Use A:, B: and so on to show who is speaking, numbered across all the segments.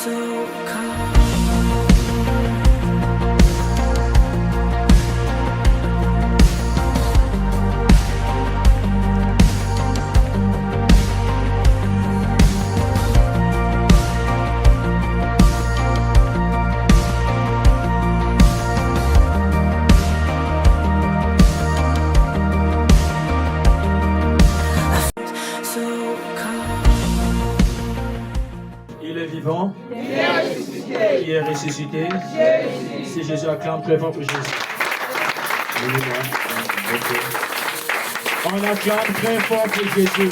A: so calm.
B: Il est vivant, il est ressuscité. Si Jésus acclame très fort pour Jésus. On acclame très fort pour Jésus.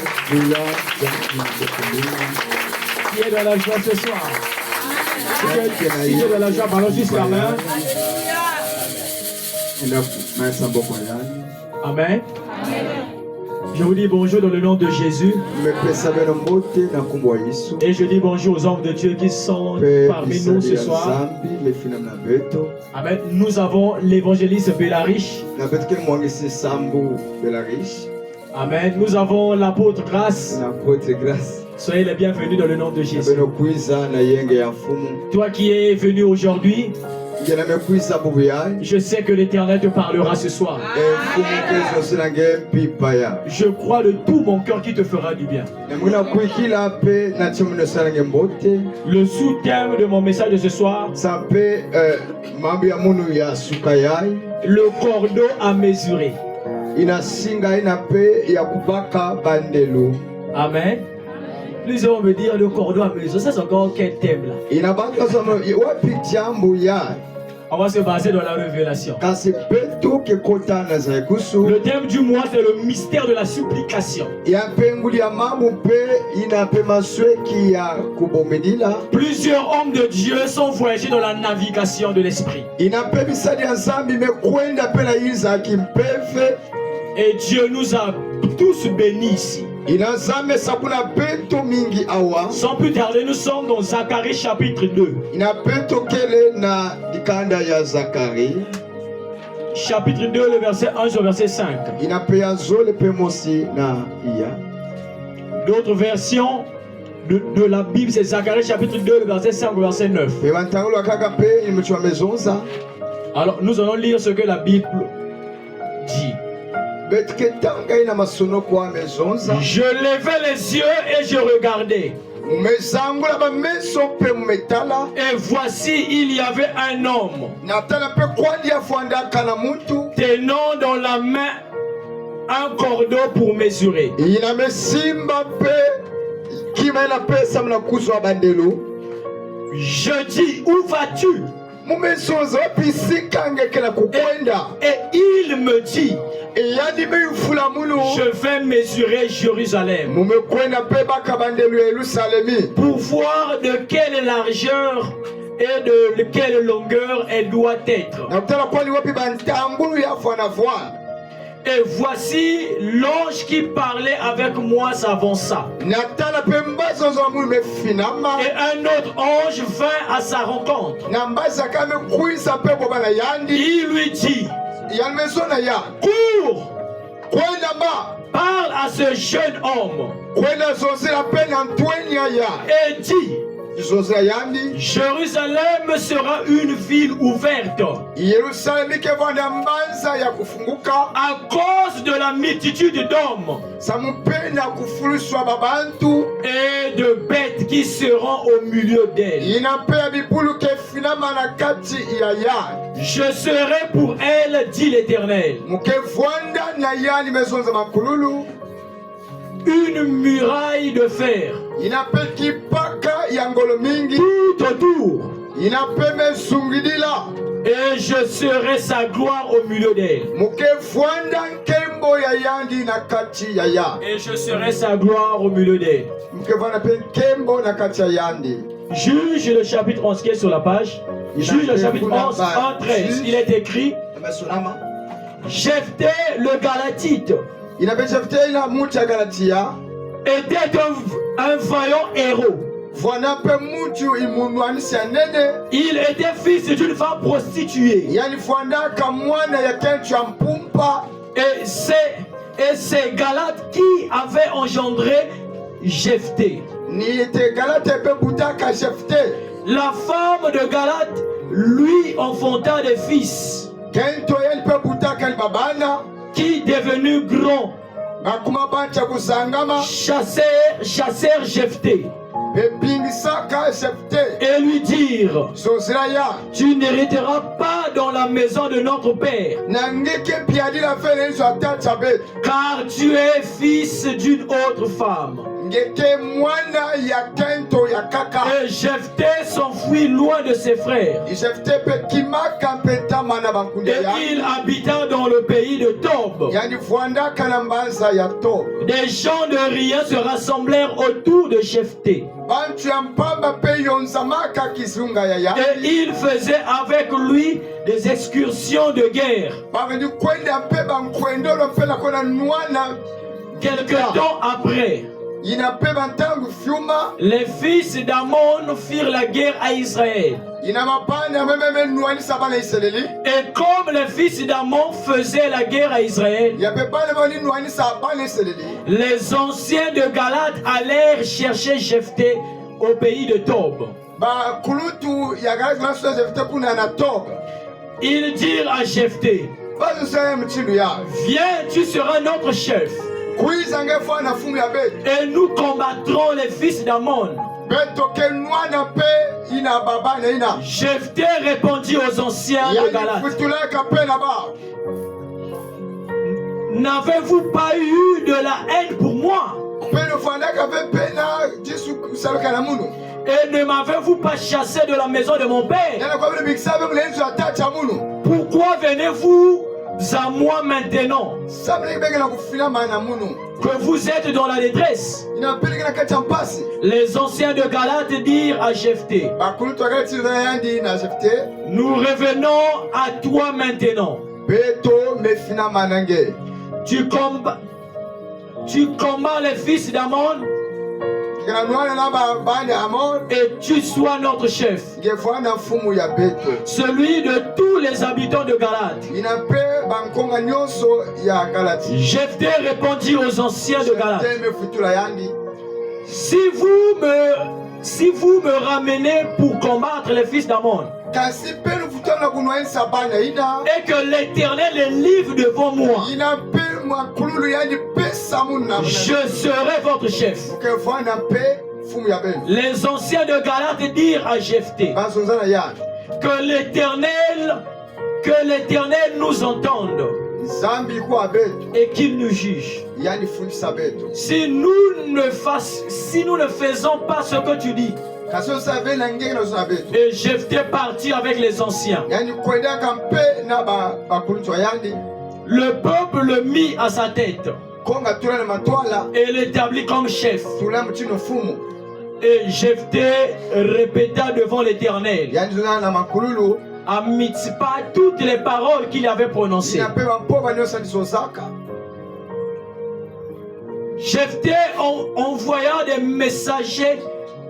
B: Qui est dans la joie ce soir? Si tu es dans la joie, balance juste la main. Amen. Je vous dis bonjour dans le nom de Jésus. Et je dis bonjour aux hommes de Dieu qui sont parmi nous ce soir. Amen. Nous avons l'évangéliste Bellarich. Amen. Nous avons l'apôtre Grâce. Soyez les bienvenus dans le nom de Jésus. Toi qui es venu aujourd'hui, je sais que l'Éternel te parlera ce soir. Je crois de tout mon cœur qu'il te fera du bien. Le sous-thème de mon message de ce soir, le cordeau à mesurer. Amen. Plusieurs vont me dire le cordeau à mesurer. Ça c'est encore quel thème là? On va se baser dans la révélation. Le thème du mois, c'est le mystère de la supplication. Plusieurs hommes de Dieu sont voyagés dans la navigation de l'esprit. Et Dieu nous a tous bénis ici. Sans plus tarder, nous sommes dans Zacharie chapitre 2. Chapitre 2, le verset 1 sur verset 5. D'autres versions de la Bible, c'est Zacharie chapitre 2, le verset 5 au verset 9. Alors, nous allons lire ce que la Bible dit. Je levais les yeux et je regardais. Et voici, il y avait un homme tenant dans la main un cordeau pour mesurer. Je dis, où vas-tu? Et il me dit, je vais mesurer Jérusalem pour voir de quelle largeur et de quelle longueur elle doit être. Et voici l'ange qui parlait avec moi s'avança. Et un autre ange vint à sa rencontre. Il lui dit, cours, parle à ce jeune homme et dis, Jérusalem sera une ville ouverte à cause de la multitude d'hommes et de bêtes qui seront au milieu d'elle. Je serai pour elle, dit l'Éternel, une muraille de fer tout autour, et je serai sa gloire au milieu d'elle. Et je serai sa gloire au milieu d'elle. Juge le chapitre 11 qui est sur la page. Juge le chapitre 11, 1, 13. Il est écrit, Jephthé le Galatite était un vaillant héros. Il était fils d'une femme prostituée. Et c'est Galates qui avait engendré Jephthé. La femme de Galate lui enfanta des fils qui, devenus grands, chassèrent Jephthé et lui dirent: tu n'hériteras pas dans la maison de notre père, car tu es fils d'une autre femme. Et Jephthé s'enfuit loin de ses frères. Et il habita dans le pays de Tob. Des gens de rien se rassemblèrent autour de Jephthé. Et il faisait avec lui des excursions de guerre. Quelque temps après, les fils d'Ammon firent la guerre à Israël. Et comme les fils d'Ammon faisaient la guerre à Israël, les anciens de Galate allèrent chercher Jephthé au pays de Tob. Ils dirent à Jephthé: viens, tu seras notre chef. Et nous combattrons les fils d'Ammon. Jephthé répondit aux anciens de Galate: n'avez-vous pas eu de la haine pour moi? Et ne m'avez-vous pas chassé de la maison de mon père? Pourquoi venez-vous à moi maintenant que vous êtes dans la détresse? Les anciens de Galate dirent à Jephthé: nous revenons à toi maintenant. Tu combats les fils d'Ammon et tu sois notre chef, celui de tous les habitants de Galate. Jephthé répondit aux anciens de Galate: si vous me ramenez pour combattre les fils d'Ammon, et que l'Éternel les livre devant moi, je serai votre chef. Les anciens de Galate dirent à Jephthé: que l'Éternel nous entende et qu'il nous juge. Si nous ne faisons pas ce que tu dis. Et Jephthé partit avec les anciens. Le peuple le mit à sa tête et l'établit comme chef. Et Jephthé répéta devant l'Éternel à Mitzpah toutes les paroles qu'il avait prononcées. Jephthé envoya des messagers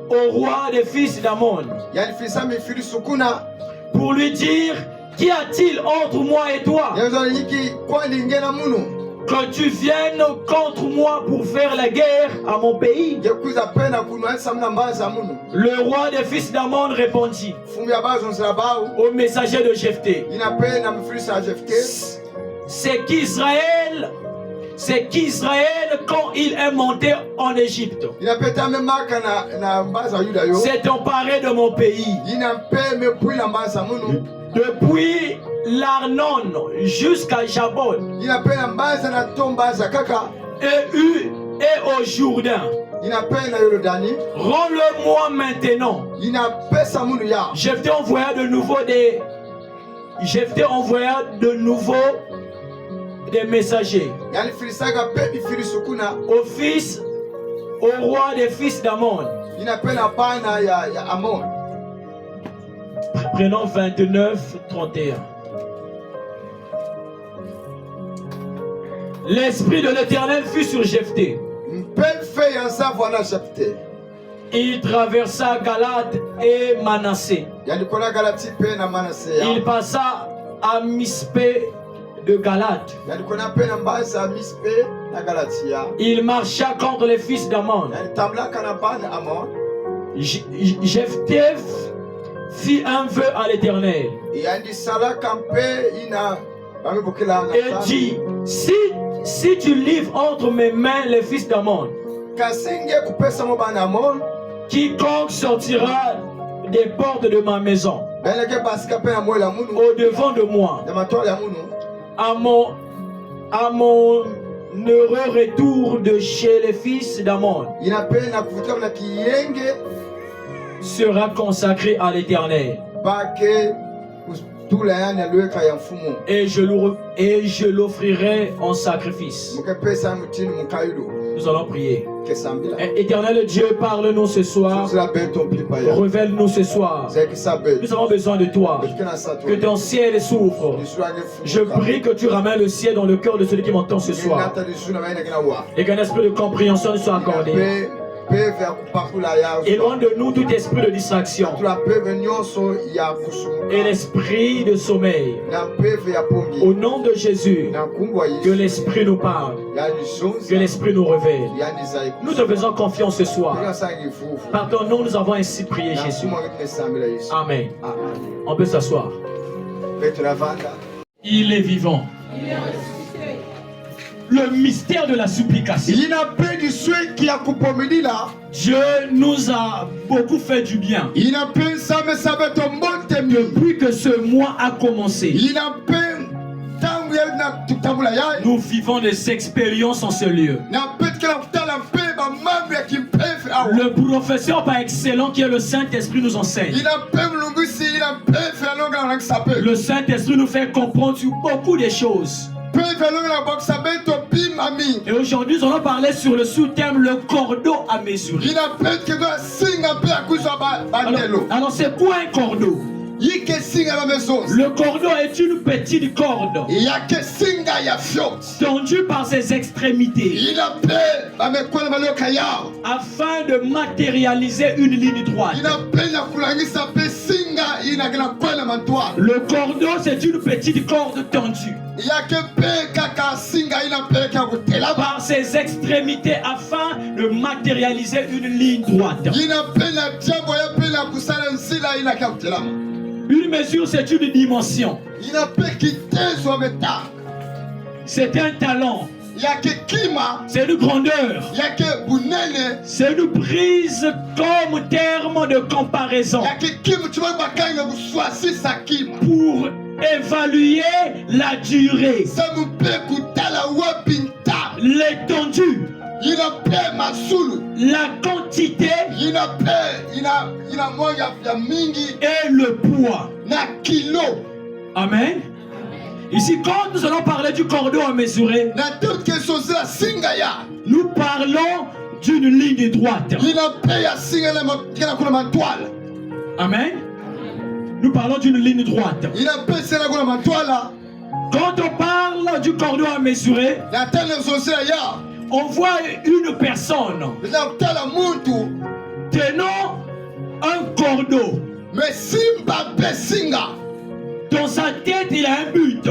B: au roi des fils d'Ammon pour lui dire: qu'y a-t-il entre moi et toi que tu viennes contre moi pour faire la guerre à mon pays? Le roi des fils d'Ammon répondit au messager de Jephthé: c'est qu'Israël, quand il est monté en Égypte, s'est emparé de mon pays. Depuis l'Arnon jusqu'à Jabot et au Jourdain. Rends-le-moi maintenant. Jephthé envoya des messagers au roi des fils d'Ammon. Prenons 29-31. L'esprit de l'Éternel fut sur Jephthé. Il traversa Galate et Manassé. Il passa à Mispé de Galate. Il marcha contre les fils d'Ammon. Jephthé fit un vœu à l'Éternel et dit, si tu livres entre mes mains les fils d'Ammon, quiconque sortira des portes de ma maison au devant de moi à mon heureux retour de chez les fils d'Ammon sera consacré à l'Éternel et je l'offrirai en sacrifice. Nous allons prier. Éternel Dieu, parle-nous ce soir. Révèle-nous ce soir. Nous avons besoin de toi. Que ton ciel s'ouvre. Je prie que tu ramènes le ciel dans le cœur de celui qui m'entend ce soir. Et qu'un esprit de compréhension soit accordé. Éloigne de nous tout esprit de distraction et l'esprit de sommeil. Au nom de Jésus, que l'esprit nous parle, que l'esprit nous révèle. Nous te faisons confiance ce soir. Par ton nom, nous avons ainsi prié, Jésus. Amen. On peut s'asseoir. Il est vivant. Le mystère de la supplication. Dieu nous a beaucoup fait du bien. Depuis que ce mois a commencé, nous vivons des expériences en ce lieu. Le professeur par excellence qui est le Saint-Esprit nous enseigne. Le Saint-Esprit nous fait comprendre sur beaucoup de choses. Et aujourd'hui, nous allons parler sur le sous-thème le cordeau à mesurer. Alors c'est quoi un cordeau? Le cordeau est une petite corde tendue par ses extrémités afin de matérialiser une ligne droite. Le cordeau, c'est une petite corde tendue par ses extrémités afin de matérialiser une ligne droite. Une mesure, c'est une dimension. C'est un talent. C'est une grandeur. C'est une prise comme terme de comparaison pour évaluer la durée, l'étendue, la quantité et le poids. Amen. Ici, quand nous allons parler du cordeau à mesurer, nous parlons d'une ligne droite. Amen. Nous parlons d'une ligne droite. Quand on parle du cordeau à mesurer, on voit une personne tenant un cordeau. Dans sa tête, il a un but.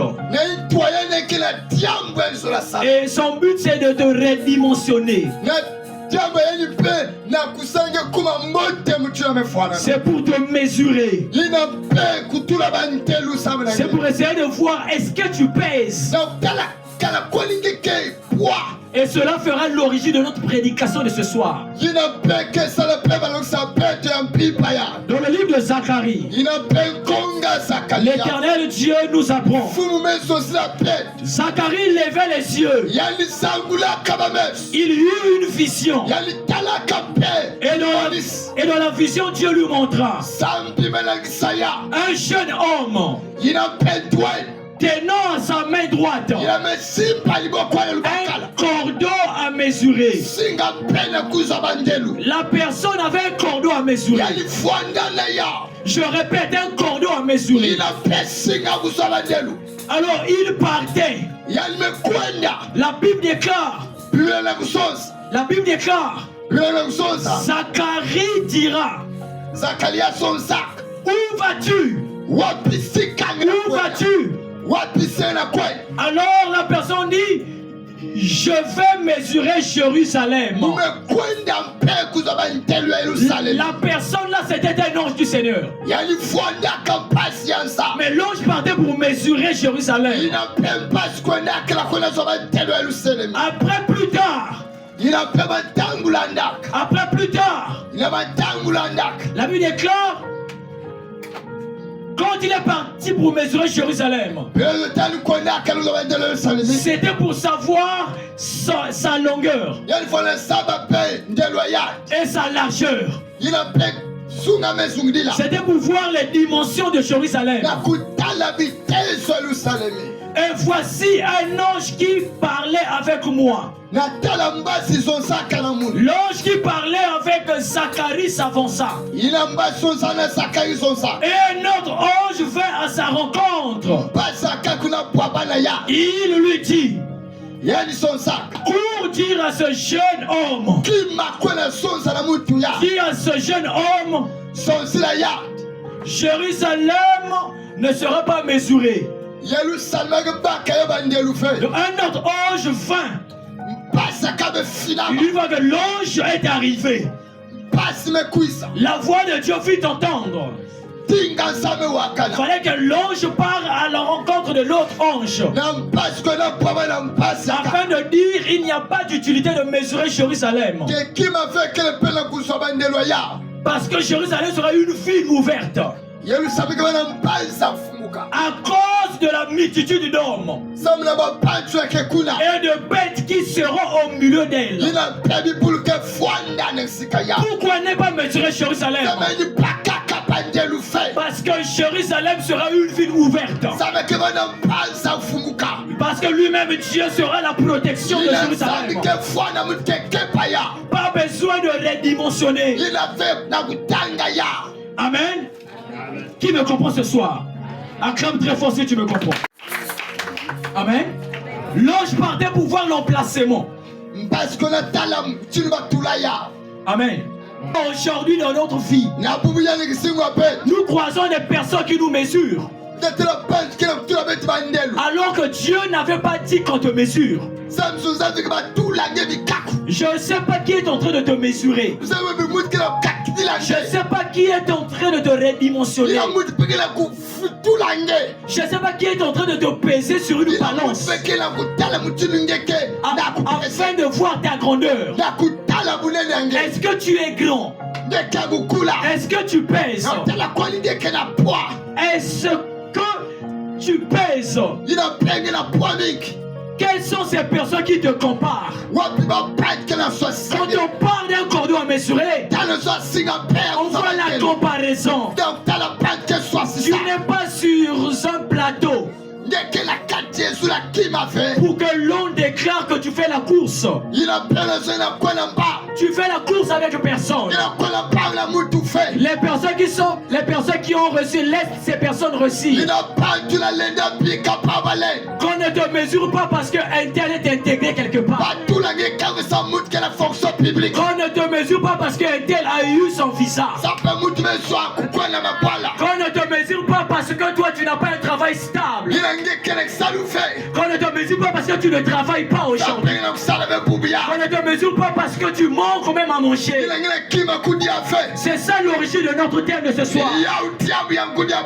B: Et son but, c'est de te redimensionner. C'est pour te mesurer. C'est pour essayer de voir est-ce que tu pèses. Et cela fera l'origine de notre prédication de ce soir. Dans le livre de Zacharie, l'Éternel Dieu nous apprend. Zacharie levait les yeux. Il eut une vision. Et dans la vision, Dieu lui montra un jeune homme tenant à sa main droite un cordeau à mesurer. La personne avait un cordeau à mesurer. Je répète, un cordeau à mesurer. Alors il partait. La Bible déclare. Zacharie dira. Où vas-tu? Où vas-tu? Alors la personne dit, je vais mesurer Jérusalem. La personne là, c'était un ange du Seigneur. Mais l'ange partait pour mesurer Jérusalem. Après plus tard, la Bible déclare, quand il est parti pour mesurer Jérusalem, c'était pour savoir sa longueur et sa largeur. C'était pour voir les dimensions de Jérusalem. Et voici un ange qui parlait avec moi. L'ange qui parlait avec Zacharie s'avança. Et un autre ange vint à sa rencontre. Il lui dit, cours dire à ce jeune homme, dis à ce jeune homme, Jérusalem ne sera pas mesurée. Un autre ange vint. Il voit que l'ange est arrivé. La voix de Dieu fit entendre. Il fallait que l'ange parte à la rencontre de l'autre ange, afin de dire il n'y a pas d'utilité de mesurer Jérusalem, parce que Jérusalem sera une ville ouverte. À cause de la multitude d'hommes et de bêtes qui seront au milieu d'elle. Pourquoi ne pas mesurer Jérusalem? Parce que Jérusalem sera une ville ouverte. Parce que lui-même Dieu sera la protection de Jérusalem. Pas besoin de redimensionner. Amen. Qui me comprend ce soir? Acclame très fort si tu me comprends. Amen. L'ange partait pour voir l'emplacement. Amen. Aujourd'hui dans notre vie, nous croisons des personnes qui nous mesurent, alors que Dieu n'avait pas dit qu'on te mesure. Je ne sais pas qui est en train de te mesurer. Je ne sais pas qui est en train de te redimensionner. Je ne sais pas qui est en train de te peser sur une balance afin de voir ta grandeur. Est-ce que tu es grand? Est-ce que tu pèses? Est-ce que tu pèses? Quelles sont ces personnes qui te comparent? Quand on parle d'un cordon à mesurer, on voit la comparaison. Tu n'es pas sur un plateau pour que l'on déclare que tu fais la course. Tu fais la course avec personne. Les personnes qui ont reçu, laisse ces personnes reçues. Qu'on ne te mesure pas parce qu'un tel est intégré quelque part. Qu'on ne te mesure pas parce qu'un tel a eu son visa. Qu'on ne te mesure pas parce que toi tu n'as pas un travail stable. Qu'on ne te mesure pas parce que tu ne travailles pas aujourd'hui. Qu'on ne te mesure pas parce que tu manques même à manger. C'est ça l'origine de notre thème de ce soir.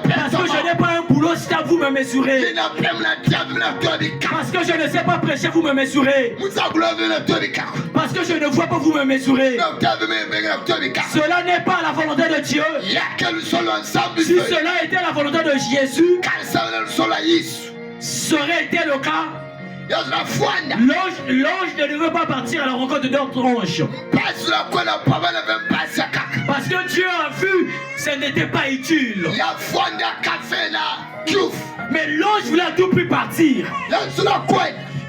B: Parce que je n'ai pas un boulot stable, vous me mesurez. Parce que je ne sais pas prêcher, vous me mesurez. Parce que je ne vois pas, vous me mesurez. Cela n'est pas la volonté de Dieu. Si cela était la volonté de Jésus, ça aurait été le cas. L'ange ne veut pas partir à la rencontre d'autres anges. Parce que Dieu a vu, ce n'était pas utile. Mais l'ange voulait à tout prix partir.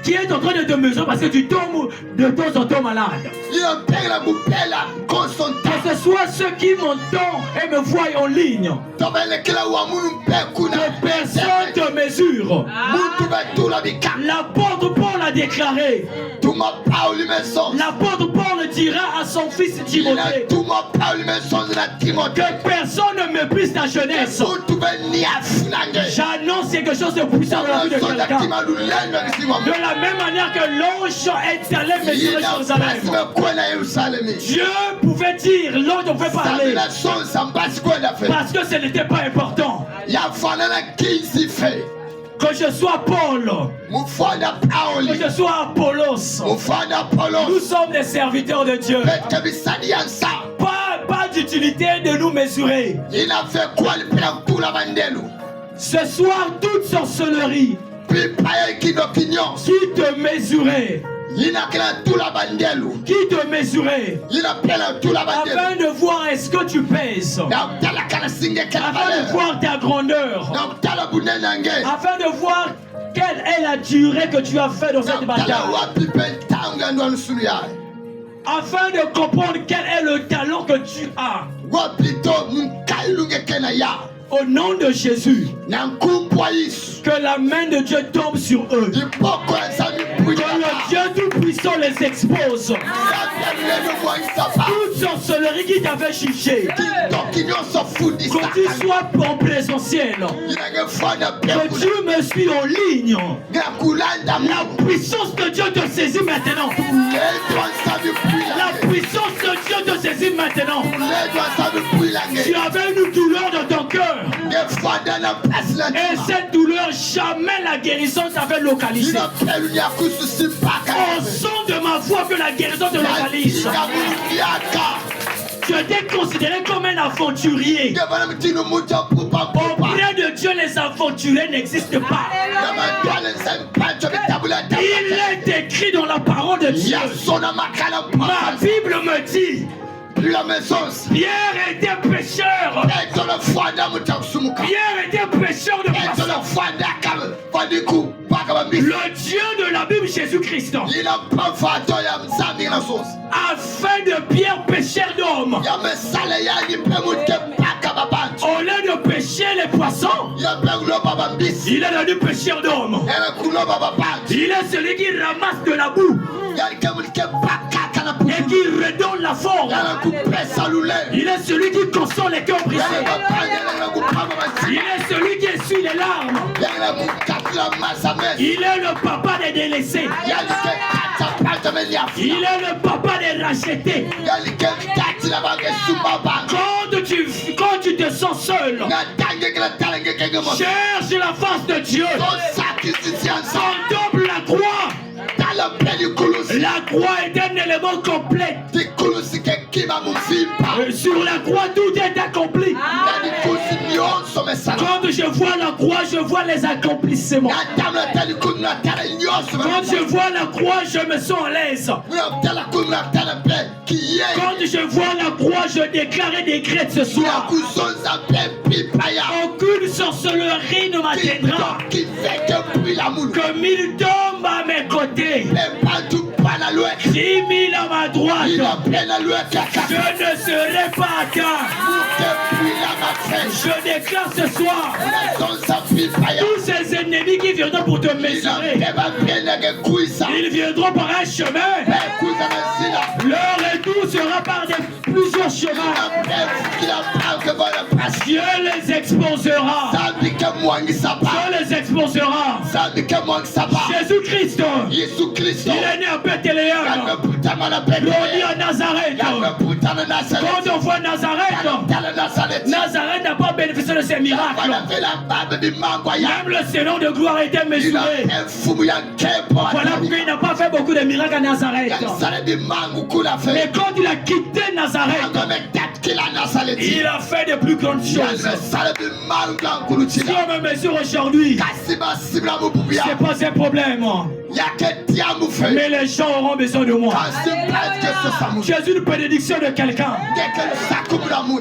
B: Qui est en train de te mesurer parce que tu tombes de temps en temps malade. Que ce soit ceux qui m'entendent et me voient en ligne. Que personne te mesure. L'apôtre Paul a déclaré. L'apôtre Paul Paul dira à son fils Timothée que personne ne méprise ta jeunesse. J'annonce quelque chose de puissant dans la vie de quelqu'un. De la même manière que l'ange est allé mesurer Jérusalem, Dieu pouvait dire, l'ange pouvait parler, parce que ce n'était pas important. Que je sois Paul, que je sois Apollos, nous sommes des serviteurs de Dieu. Pas d'utilité de nous mesurer. Ce soir, toute sorcellerie qui te mesurait, qui te mesurait afin de voir est-ce que tu pèses, afin de voir ta grandeur, afin de voir quelle est la durée que tu as fait dans cette bataille, afin de comprendre quel est le talent que tu as. Au nom de Jésus, que la main de Dieu tombe sur eux, que le Dieu Tout-Puissant les expose. Toute sorcellerie qui t'avait jugé, que tu sois en présentiel, que Dieu me suit en ligne, la puissance de Dieu te saisit maintenant. La puissance de Dieu te saisit maintenant. Tu avais une douleur dans ton cœur. Et cette douleur, jamais la guérison t'avait localisée. Au son de ma voix que la guérison te localise. Tu étais considéré comme un aventurier. Auprès de Dieu, les aventuriers n'existent pas. Il est écrit dans la parole de Dieu. Ma Bible me dit, Pierre était pécheur. Pierre était pécheur de poisson. Le Dieu de la Bible, Jésus-Christ, a fait de Pierre pécheur d'homme. Au lieu de pécher les poissons, il est devenu pécheur d'homme. Il est celui qui ramasse de la boue et qui redonne la forme. Il est celui qui console les cœurs brisés. Il est celui qui essuie les larmes. Il est le papa des délaissés. Il est le papa des rachetés. Quand tu te sens seul, cherche la face de Dieu. Contemple la croix. La croix est un élément complet. Sur la croix, tout est accompli. Quand je vois la croix, je vois les accomplissements. Quand je vois la croix, je me sens à l'aise. Quand je vois la croix, je déclare et décrète ce soir. Aucune sorcellerie ne m'atteindra. Que 1000 tombent à mes côtés, 10 000 à ma droite, je ne serai pas atteint. Je déclare ce soir, tous ces ennemis qui viendront pour te mesurer, ils viendront par un chemin. Leur retour sera par plusieurs chemins. Dieu les exposera. Dieu les exposera. Jésus-Christ, il est né à Bethléem. Grandi à Nazareth. Quand on voit Nazareth, Nazareth n'a pas bénéficié de ses miracles. Même le sénon de gloire a été mesuré. Voilà pourquoi il n'a pas fait beaucoup de miracles à Nazareth. Mais quand il a quitté Nazareth, il a fait de plus grandes choses. Si on me mesure aujourd'hui, c'est pas un problème. Mais les gens auront besoin de moi. J'ai une bénédiction de quelqu'un.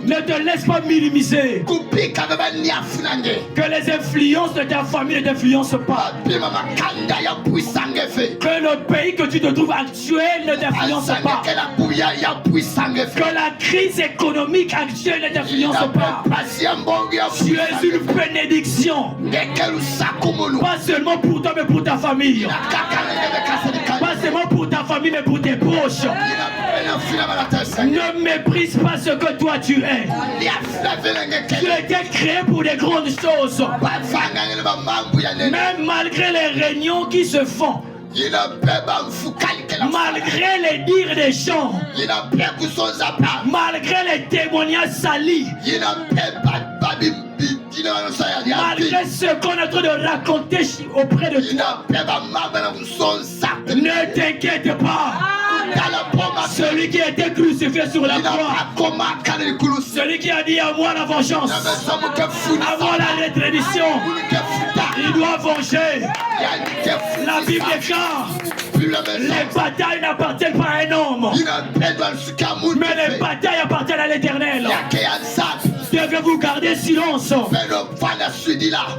B: Ne te laisse pas minimiser. Que les influences de ta famille ne t'influencent pas. Que le pays que tu te trouves actuel ne t'influence pas. Que la crise économique actuelle ne t'influence pas. Tu es une bénédiction. Pas seulement pour toi mais pour ta famille. Pas seulement pour ta famille, mais pour tes proches. Ne méprise pas ce que toi tu es. Tu as été créé pour des grandes choses. Même malgré les réunions qui se font, malgré les dires des gens, malgré les témoignages salis, malgré ce qu'on est en train de raconter auprès de toi, ne t'inquiète pas. Celui qui a été crucifié sur la croix, celui qui a dit à moi la vengeance, à moi la rétribution, il doit venger. La Bible déclare: les batailles n'appartiennent pas à un homme, mais les batailles appartiennent à l'Éternel. Devez-vous garder silence.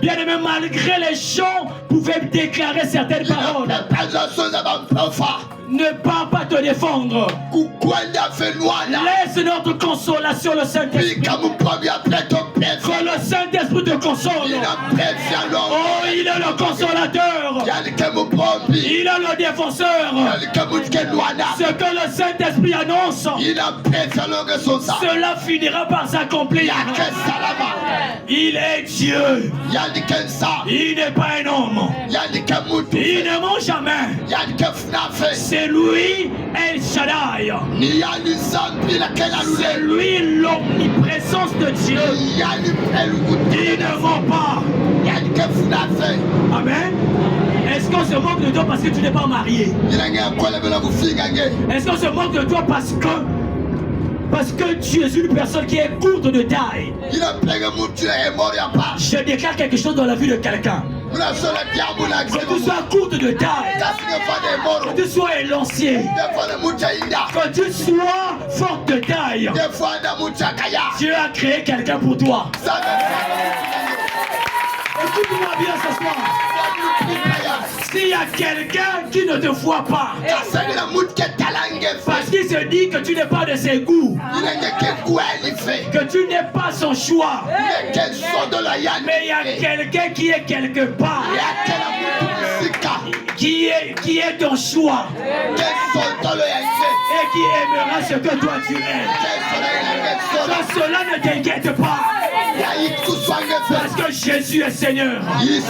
B: Bien aimé, malgré les gens pouvaient déclarer certaines paroles, ne pas te défendre. Laisse notre consolation le Saint-Esprit. Que le Saint-Esprit te console. Oh, il est le consolateur. Il est le défenseur. Ce que le Saint-Esprit annonce, cela finira par s'accomplir. Il est Dieu. Il n'est pas un homme. Il ne ment jamais. C'est lui El Shaddai. C'est lui l'omniprésence de Dieu. Il ne ment pas. Amen. Est-ce qu'on se moque de toi parce que tu n'es pas marié? Est-ce qu'on se moque de toi parce que tu es une personne qui est courte de taille? Je déclare quelque chose dans la vie de quelqu'un. Que tu sois courte de taille, que tu sois élancié, que tu sois forte de taille, Dieu a créé quelqu'un pour toi. Écoute-moi bien ce soir. S'il y a quelqu'un qui ne te voit pas, parce qu'il se dit que tu n'es pas de ses goûts, que tu n'es pas son choix, mais il y a quelqu'un qui est quelque part, qui est ton choix, et qui aimera ce que toi tu es. Que cela ne t'inquiète pas, parce que Jésus est Seigneur. Dieu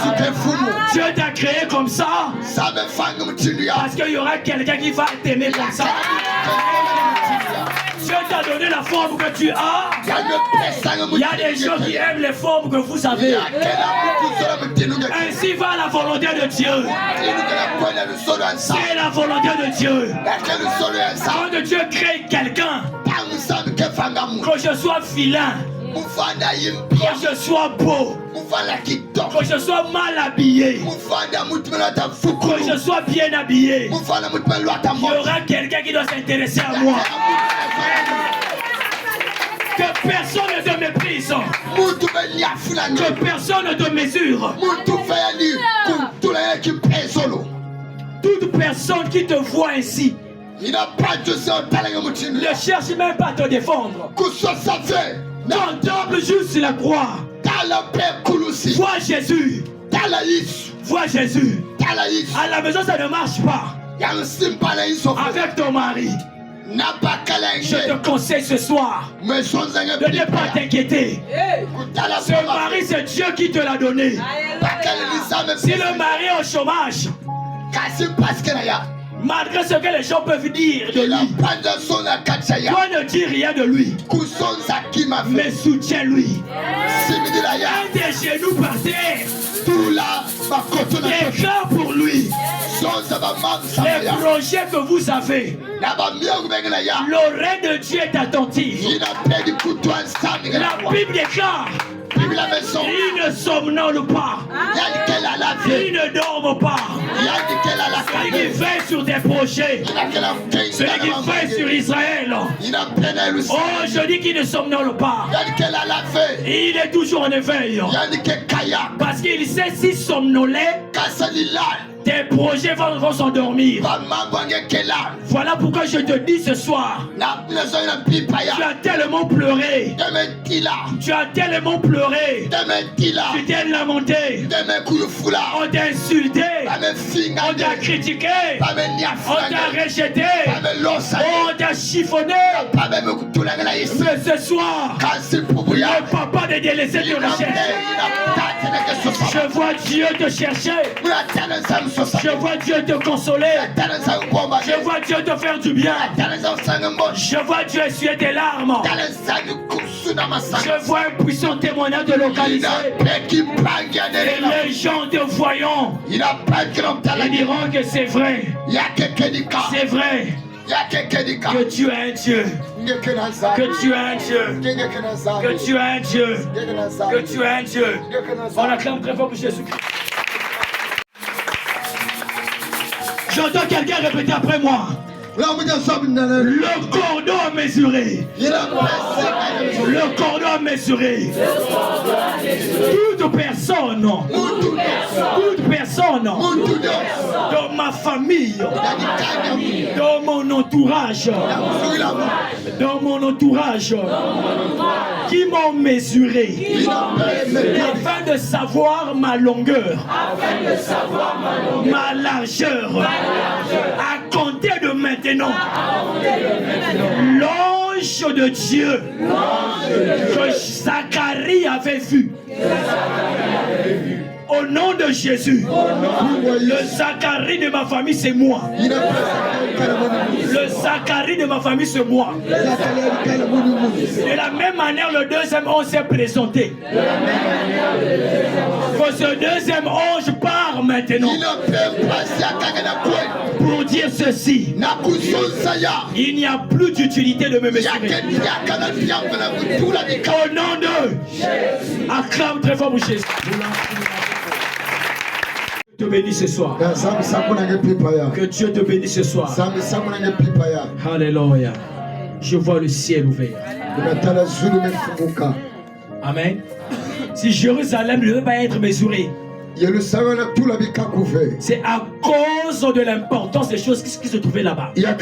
B: t'a créé comme ça, parce qu'il y aura quelqu'un qui va t'aimer comme ça. Dieu t'a donné la forme que tu as. Il y a des gens qui aiment les formes que vous avez. Ainsi va la volonté de Dieu. C'est la volonté de Dieu. Quand Dieu crée quelqu'un, que je sois vilain, que je sois beau, que je sois mal habillé, que je sois bien habillé, il y aura quelqu'un qui doit s'intéresser à moi. Que personne ne te méprise, que personne ne te mesure. Toute personne qui te voit ainsi ne cherche même pas à te défendre. Contemple juste la croix. Vois Jésus. Vois Jésus. À la maison, ça ne marche pas. Avec ton mari, je te conseille ce soir de ne pas t'inquiéter. Ce mari, c'est Dieu qui te l'a donné. Si le mari est au chômage, malgré ce que les gens peuvent dire de lui, toi ne dis rien de lui, mais soutiens-lui. Un des genoux par terre, déclare pour lui les projets que vous avez. L'oreille de Dieu est attentive. La Bible déclare: il ne somnole pas, il ne dort pas. Celui qui veille sur tes projets, celui qui veille sur Israël, oh, je dis qu'il ne somnole pas. Il est toujours en éveil, parce qu'il sait si somnolait, Tes projets vont s'endormir. Voilà pourquoi je te dis ce soir. Tu as tellement pleuré. Tu as tellement pleuré. Tu t'es lamenté. On t'a insulté. On t'a critiqué. On t'a rejeté. On t'a chiffonné. Mais ce soir, le papa des délaissés te recherche. Je vois Dieu te chercher. Je vois Dieu te consoler. Je vois Dieu te faire du bien. Je vois Dieu essuyer tes larmes. Je vois un puissant témoignage de localité. Et les gens te voyant, ils diront que c'est vrai. C'est vrai. Que tu es un Dieu. Que tu es un Dieu. Que tu es un Dieu. Que tu es un Dieu. On acclame très fort pour Jésus-Christ. J'entends quelqu'un répéter après moi. Le cordon mesuré. Le cordon mesuré. Toute personne dans ma famille, dans mon entourage, qui m'ont mesuré afin de savoir ma longueur, ma largeur, à compter de maintenant, l'ange de Dieu que Zacharie avait vu. Au nom de Jésus, le Zacharie de ma famille, c'est moi. Le Zacharie de ma famille, c'est moi. De la même manière, le deuxième ange s'est présenté. Que ce deuxième ange part maintenant pour dire ceci. Il n'y a plus d'utilité de me mesurer. Au nom de... Acclame très fort pour Jésus. Que Dieu te bénisse ce soir. Que Dieu te bénisse ce soir. Alléluia. Je vois le ciel ouvert. Amen. Si Jérusalem ne veut pas être mesuré, c'est à cause de l'importance des choses qui se trouvaient là-bas. À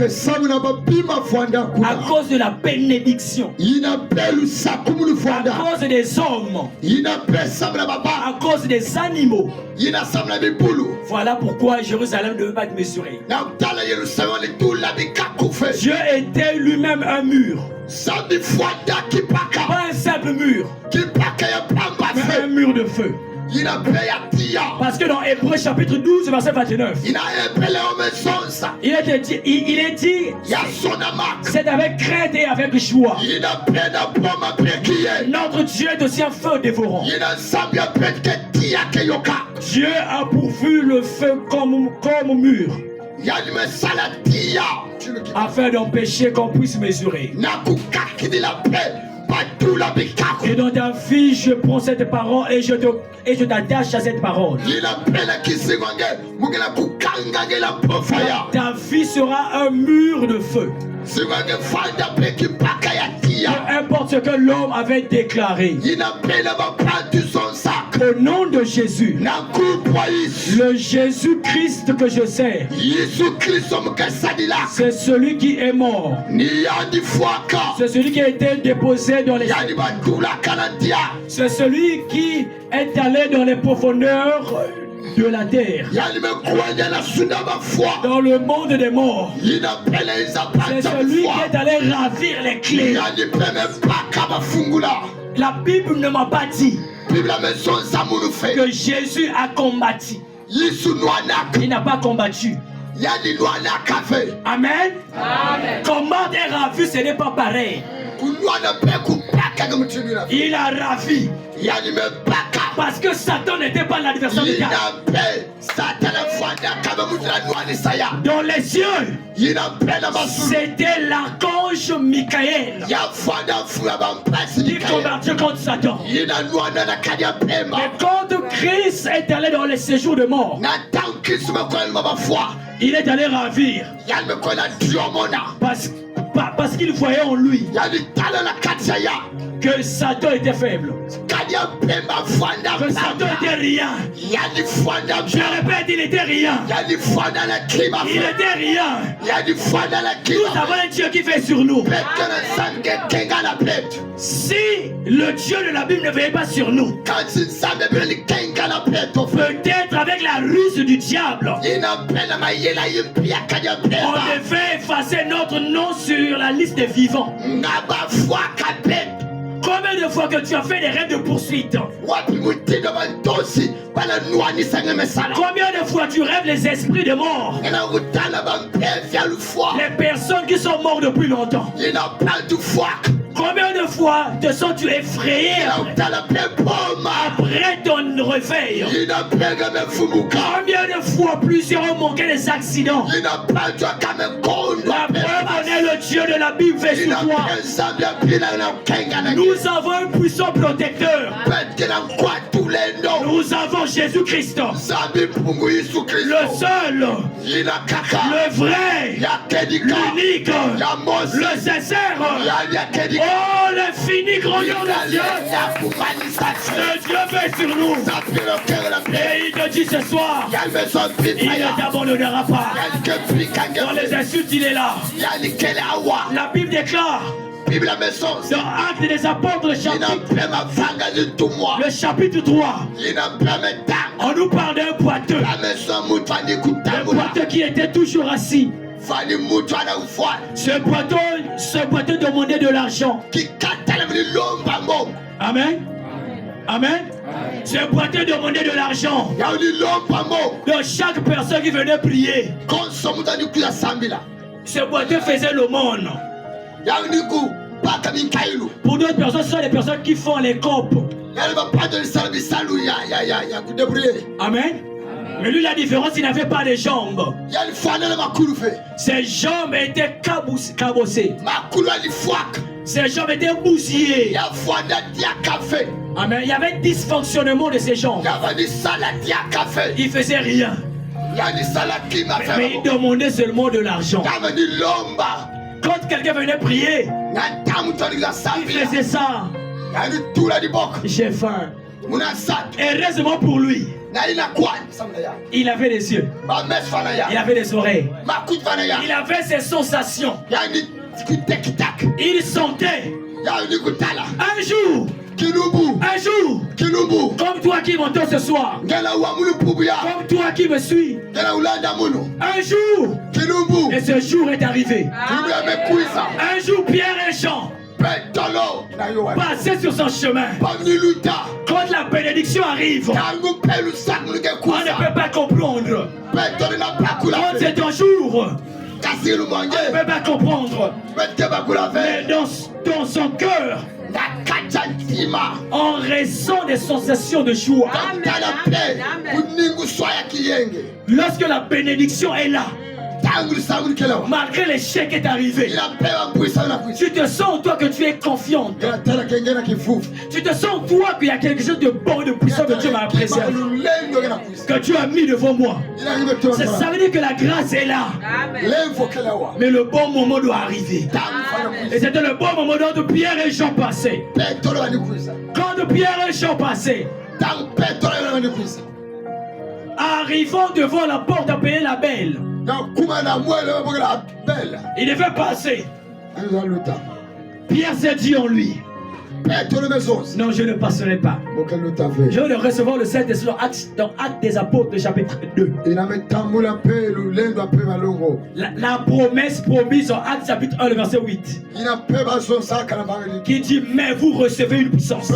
B: cause de la bénédiction. À cause des hommes. À cause des animaux. Voilà pourquoi Jérusalem ne veut pas être mesuré. Dieu était lui-même un mur. Pas un simple mur, mais un mur de feu. Parce que dans Hébreux chapitre 12 verset 29, il est dit c'est avec crainte et avec joie. Notre Dieu est aussi un feu dévorant. Dieu a pourvu le feu comme mur, afin d'empêcher qu'on puisse mesurer. Et dans ta vie, je prends cette parole et je t'attache à cette parole. Ta vie sera un mur de feu. Peu importe ce que l'homme avait déclaré. Au nom de Jésus, le Jésus-Christ que je sers, c'est celui qui est mort. C'est celui qui a été déposé dans les... C'est celui qui est allé dans les profondeurs de la terre, dans le monde des morts. C'est celui qui est allé ravir les clés. La Bible ne m'a pas dit que Jésus a combattu. Il n'a pas combattu. Amen. Comment est ravi, ce n'est pas pareil. Il a ravi. Parce que Satan n'était pas l'adversaire de Dieu. Dans les cieux, c'était l'archange Michael qui combattait contre Satan. Mais quand Christ est allé dans les séjours de mort, il est allé ravir. Parce qu'il voyait en lui que Satan était faible. Que Satan était rien. Je répète, il était rien. Il était rien. Nous avons un Dieu qui fait sur nous. Si le Dieu de la Bible ne veillait pas sur nous, peut-être avec la ruse du diable, on devait effacer notre nom sur la liste des vivants. Combien de fois que tu as fait des rêves de poursuite? Combien de fois tu rêves les esprits de mort? Les personnes qui sont mortes depuis longtemps. Combien de fois te sens-tu effrayé après ton réveil? Combien de fois plusieurs ont manqué des accidents? La preuve en est le Dieu de la Bible fait sur toi. Nous avons un puissant protecteur. Nous avons Jésus-Christ, le seul, le vrai, l'unique, le sincère. Oh, l'infini grandeur de Dieu. Le Dieu fait sur nous. Et il te dit ce soir, il ne t'abandonnera pas. Dans les insultes, il est là. La Bible déclare dans Actes des Apôtres, le chapitre 3, on nous parle d'un boiteux. Un boiteux qui était toujours assis. Ce boiteux demandait de l'argent. Amen. Amen. Ce boiteux demandait de l'argent de chaque personne qui venait prier. Ce boiteux faisait l'aumône. Pour d'autres personnes, ce sont les personnes qui font les copes. Amen. Mais lui, la différence, il n'avait pas de jambes. Ses jambes étaient cabossées. Ses jambes étaient bousillées. Amen. Il y avait dysfonctionnement de ses jambes. Il faisait rien. Mais il demandait seulement de l'argent. Quand quelqu'un venait prier, il faisait ça. J'ai faim. Heureusement pour lui, il avait des yeux, il avait des oreilles, il avait ses sensations. Il sentait. Un jour, comme toi qui m'entends ce soir, comme toi qui me suis, un jour, et ce jour est arrivé. Un jour, Pierre et Jean passaient sur son chemin. Quand la bénédiction arrive, on ne peut pas comprendre. Quand c'est un jour, on ne peut pas comprendre. Mais dans son cœur, en raison des sensations de joie, lorsque la bénédiction est là, malgré l'échec qui est arrivé, tu te sens toi que tu es confiante. Tu te sens toi qu'il y a quelque chose de bon et de puissant que Dieu m'a préservé, que Dieu a mis devant moi. Ça veut dire que la grâce est là. Mais le bon moment doit arriver. Et c'était le bon moment dont Pierre et Jean passaient. Quand Pierre et Jean passaient, arrivant devant la porte appelée la Belle, il devait passer. Pierre s'est dit en lui, non, je ne passerai pas. Je vais recevoir le Saint-Esprit dans Actes des Apôtres, chapitre 2. La promesse promise en Actes chapitre 1, le verset 8. Qui dit, mais vous recevez une puissance.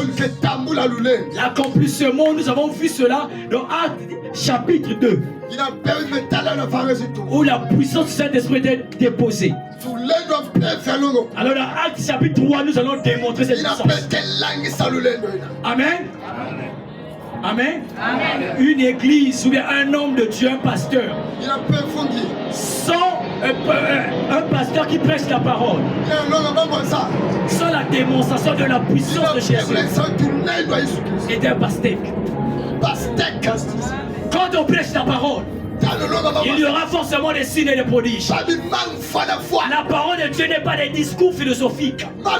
B: L'accomplissement, nous avons vu cela dans Actes chapitre 2. Où la puissance du Saint-Esprit était déposée. Alors dans Actes chapitre 3, nous allons démontrer cette puissance. Amen. Amen. Amen. Une église ou bien un homme de Dieu, un pasteur, sans un pasteur qui prêche la parole, sans la démonstration de la puissance de Jésus, est un pastèque. Quand on prêche la parole, il y aura forcément des signes et des prodiges. La parole de Dieu n'est pas des discours philosophiques. Mais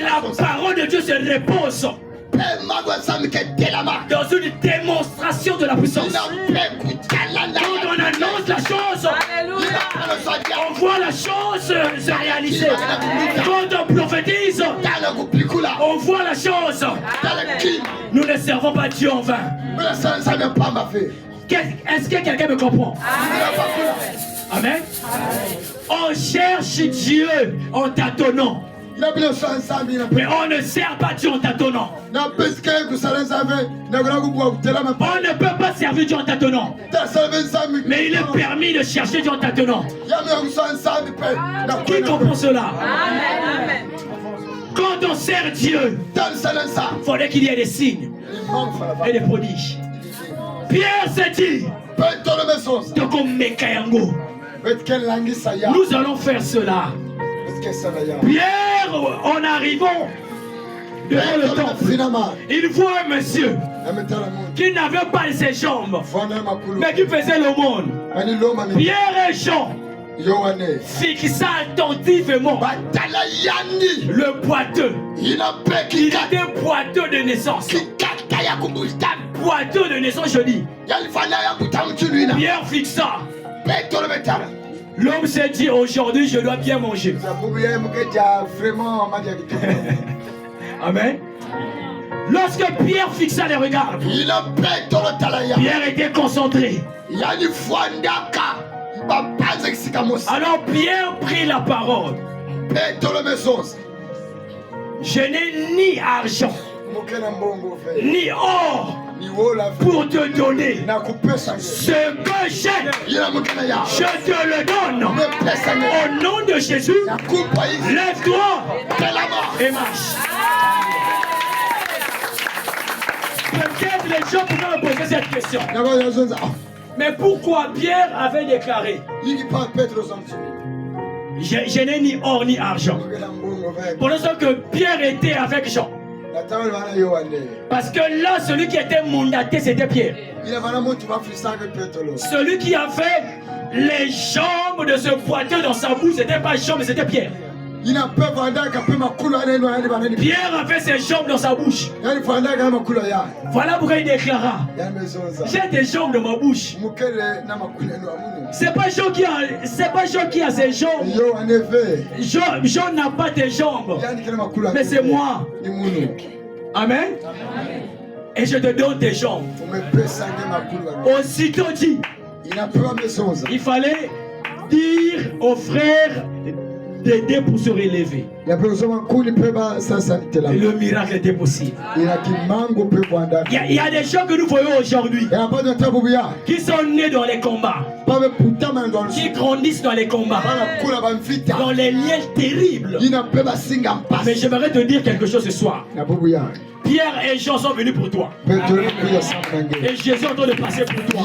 B: la parole de Dieu se repose dans une démonstration de la puissance. Quand on annonce la chose, on voit la chose se réaliser. Quand on prophétise, on voit la chose. Nous ne servons pas Dieu en vain. Est-ce que quelqu'un me comprend? Amen. On cherche Dieu en tâtonnant. Mais on ne sert pas Dieu en tâtonnant. On ne peut pas servir Dieu en tâtonnant. Mais il est permis de chercher Dieu en tâtonnant. Qui comprend cela? Amen. Quand on sert Dieu, il faudrait qu'il y ait des signes et des prodiges. Pierre s'est dit, nous allons faire cela. Pierre, en arrivant devant le temple, il voit un monsieur qui n'avait pas ses jambes, mais qui faisait l'aumône. Pierre et Jean fixa attentivement le boiteux. Il était boiteux de naissance. Boiteux de naissance, je dis. Pierre fixa. L'homme s'est dit, aujourd'hui je dois bien manger. Amen. Lorsque Pierre fixa les regards, Pierre était concentré. Alors Pierre prit la parole. Je n'ai ni argent, ni or pour te donner ce que j'ai. Je te le donne. Au nom de Jésus, lève-toi et marche. Peut-être les gens pourraient me poser cette question. Mais pourquoi Pierre avait déclaré, je n'ai ni or ni argent? Pour l'instant que Pierre était avec Jean. Parce que là, celui qui était mandaté, c'était Pierre. Celui qui avait les jambes de ce boiteux dans sa bouche, c'était pas Jean, mais c'était Pierre. Pierre avait ses jambes dans sa bouche. Voilà pourquoi il déclara, j'ai des jambes dans ma bouche. C'est pas Jean qui a ses jambes. Jean n'a pas tes jambes, mais c'est moi. Amen. Et je te donne tes jambes. Aussitôt dit, il fallait dire aux frères d'aider pour se relever. Le miracle était possible. Il y a des gens que nous voyons aujourd'hui qui sont nés dans les combats, qui grandissent dans les combats, dans les liens terribles. Mais j'aimerais te dire quelque chose ce soir. Pierre et Jean sont venus pour toi. Et Jésus est en train de passer pour toi.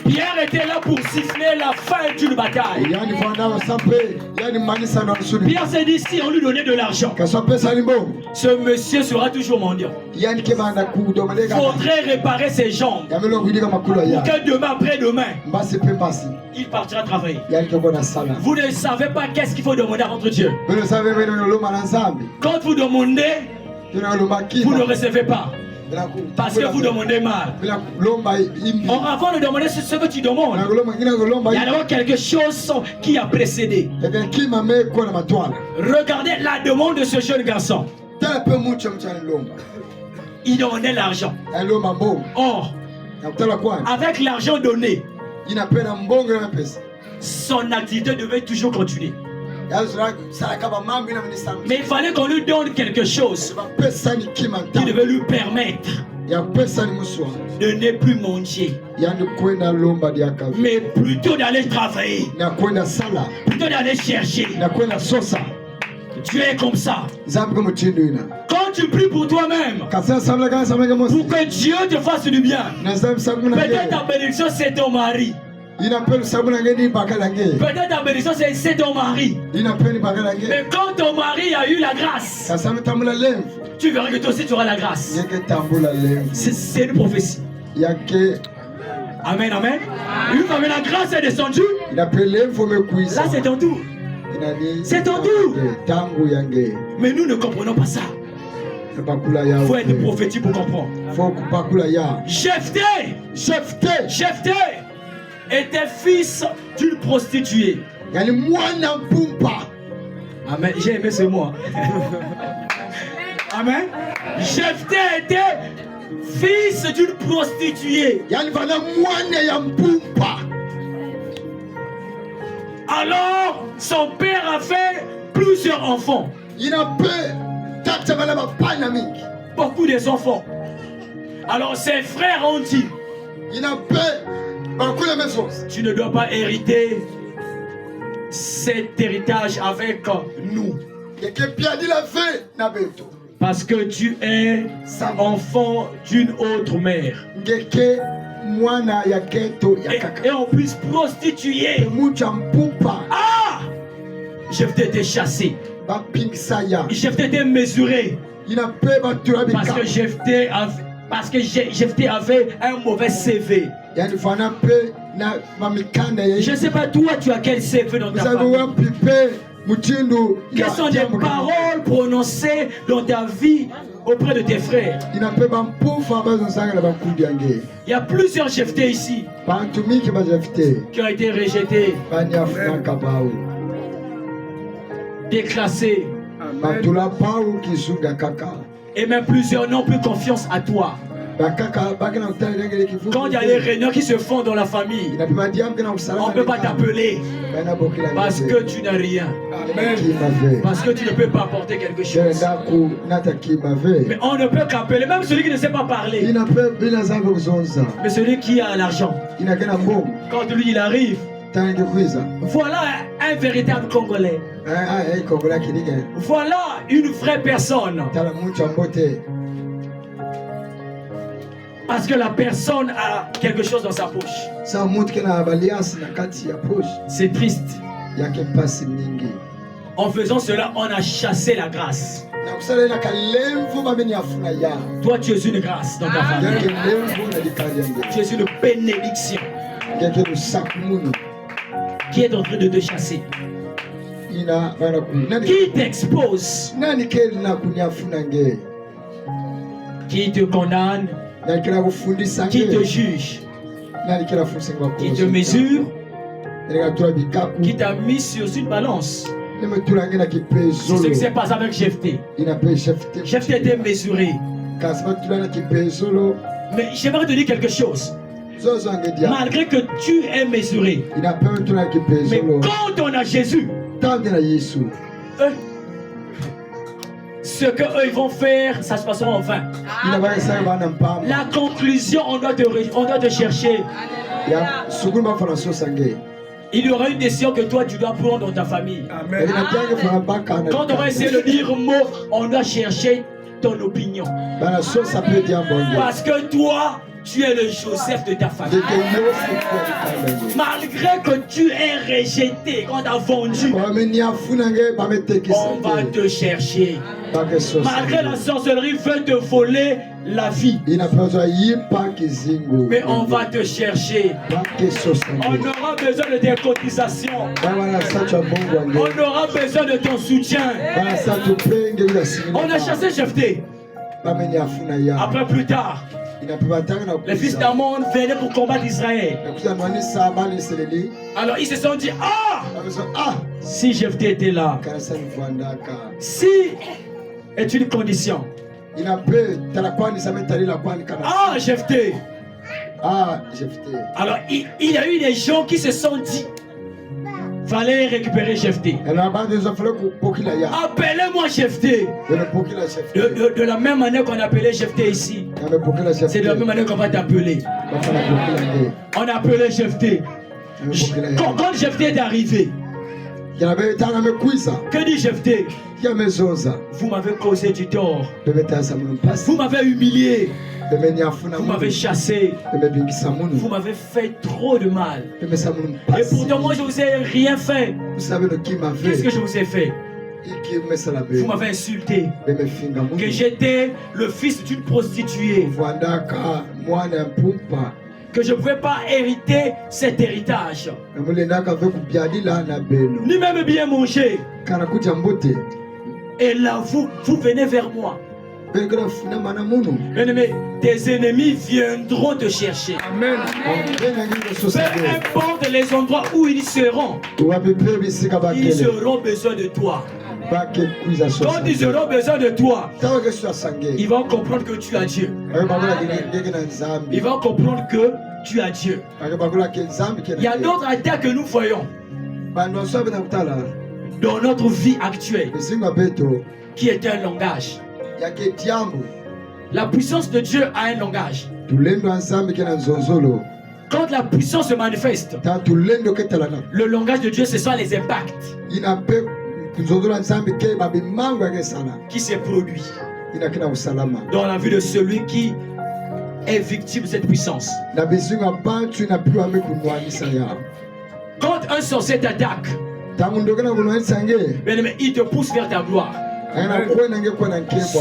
B: Pierre était là pour siffler la fin d'une bataille. Pierre s'est dit, si on lui donnait de l'argent, ce monsieur sera toujours mendiant. Il faudrait réparer ses jambes pour que demain, après-demain, il partira travailler. Vous ne savez pas qu'est-ce qu'il faut demander à votre Dieu. Quand vous demandez, vous ne recevez pas. Parce que vous demandez mal. Or, avant de demander ce que tu demandes, il y a d'abord quelque chose qui a précédé. Regardez la demande de ce jeune garçon. Il demandait l'argent. Or, avec l'argent donné, son activité devait toujours continuer. Mais il fallait qu'on lui donne quelque chose qui devait lui permettre de ne plus manger, mais plutôt d'aller travailler, plutôt d'aller chercher. Tu es comme ça. Quand tu pries pour toi-même, pour que Dieu te fasse du bien, peut-être ta bénédiction c'est ton mari. Peut-être ta bénédiction c'est ton mari. Mais quand ton mari a eu la grâce, tu verras que toi aussi tu auras la grâce. C'est une prophétie. Amen, amen. Une fois que la grâce est descendue, là c'est ton tour. C'est ton tour. Mais nous ne comprenons pas ça. Il faut être prophétique pour comprendre. Jephthé était fils d'une prostituée. Amen. J'ai aimé ce mot. Amen. Jephthé était fils d'une prostituée. Alors, son père a fait plusieurs enfants. Beaucoup des enfants. Alors, ses frères ont dit, tu ne dois pas hériter cet héritage avec nous. Parce que tu es enfant d'une autre mère. Et en plus prostituée. Ah! Jephthé était chassé. Jephthé était mesuré. Parce que Jephthé avait un mauvais CV. Je ne sais pas toi, tu as quel CV dans ta famille. Quelles sont les paroles prononcées dans ta vie auprès de tes frères? Il y a plusieurs Jephthé ici qui ont été rejetés, déclassés. Et même plusieurs n'ont plus confiance à toi. Quand il y a des réunions qui se font dans la famille, on ne peut pas t'appeler parce que tu n'as rien. Parce que tu ne peux pas apporter quelque chose. Mais on ne peut qu'appeler, même celui qui ne sait pas parler. Mais celui qui a l'argent, quand lui il arrive, voilà un véritable Congolais. Voilà une vraie personne. Parce que la personne a quelque chose dans sa poche. C'est triste. En faisant cela, on a chassé la grâce. Toi, tu es une grâce dans ta famille. Tu es une bénédiction qui est en train de te chasser. Qui t'expose? Qui te condamne? Qui te juge? Qui te mesure? Qui t'a mis sur une balance? C'est ce qui s'est passé avec Jephthé. Jephthé était mesuré. Mais j'aimerais te dire quelque chose. Malgré que tu es mesuré, mais quand on a Jésus, ce qu'eux ils vont faire, ça se passera en vain. La conclusion, on doit te chercher. Il y aura une décision que toi tu dois prendre dans ta famille. Amen. Quand on va essayer de dire un mot, on doit chercher ton opinion. Parce que toi, tu es le Joseph de ta famille. Malgré que tu es rejeté, quand tu as vendu, on va te chercher. Malgré la sorcellerie veut te voler la vie, mais on va te chercher. On aura besoin de tes cotisations. On aura besoin de ton soutien. On a chassé Jephthé. Après plus tard, les fils d'Amon venaient pour combattre Israël. Alors ils se sont dit, si Jephthé était là, si est une condition. Jephthé. Alors il y a eu des gens qui se sont dit, fallait récupérer Jephthé. Appelez-moi Jephthé. De la même manière qu'on appelait Jephthé ici, c'est de la même manière qu'on va t'appeler. On a appelé Jephthé. Quand Jephthé est arrivé, que dit Jephthé? Vous m'avez causé du tort. Vous m'avez humilié. Vous m'avez chassé. Vous m'avez fait trop de mal. Et pourtant moi je vous ai rien fait. Qu'est-ce que je vous ai fait? Vous m'avez insulté. Que j'étais le fils d'une prostituée. que je ne pouvais pas hériter cet héritage. Ni même bien manger. Et là, vous venez vers moi. Bien-aimé, tes ennemis viendront te chercher.
A: Amen.
B: Peu importe les endroits où ils seront besoin de toi. Quand ils auront besoin de toi, ils vont comprendre que tu as Dieu. Ils vont comprendre que tu as Dieu. Il y a d'autres attaques que nous voyons dans notre vie actuelle qui est un langage. La puissance de Dieu a un langage. Quand la puissance se manifeste, le langage de Dieu, ce sont les impacts qui se produit dans la vie de celui qui est victime de cette puissance. Quand un sorcier t'attaque, il te pousse vers ta gloire.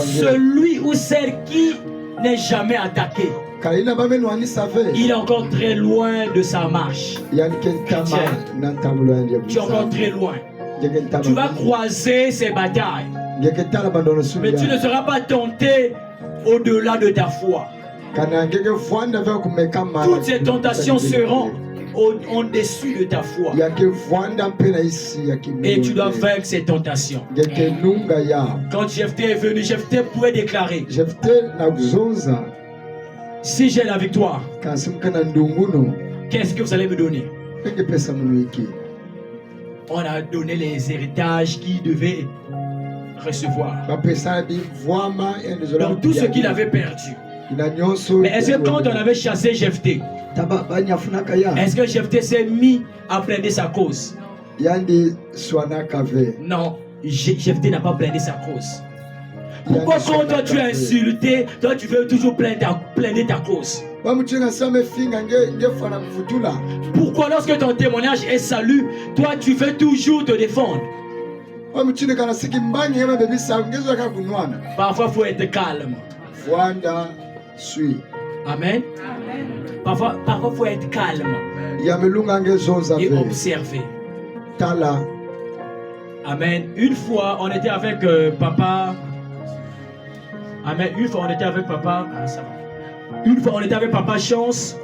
B: Celui ou celle qui n'est jamais attaqué, il est encore très loin de sa marche. Tu es encore très loin. Tu vas croiser ces batailles, mais tu ne seras pas tenté au-delà de ta foi. Toutes ces tentations seront au-dessus de ta foi. Et tu dois vaincre ces tentations. Quand Jephthé est venu, Jephthé pouvait déclarer: si j'ai la victoire, qu'est-ce que vous allez me donner? On a donné les héritages qu'il devait recevoir. Donc tout ce qu'il avait perdu. Mais est-ce que quand on avait chassé Jephthé, est-ce que Jephthé s'est mis à plaider sa cause? Non, Jephthé n'a pas plaidé sa cause. Pourquoi quand toi tu es insulté, toi tu veux toujours plaider ta cause? Pourquoi lorsque ton témoignage est salut, toi tu veux toujours te défendre? Parfois il faut être calme. Amen. Parfois il faut être calme et observer. Amen. Une fois on était avec papa. Amen. Une fois on était avec papa. Une fois on était avec papa Chance.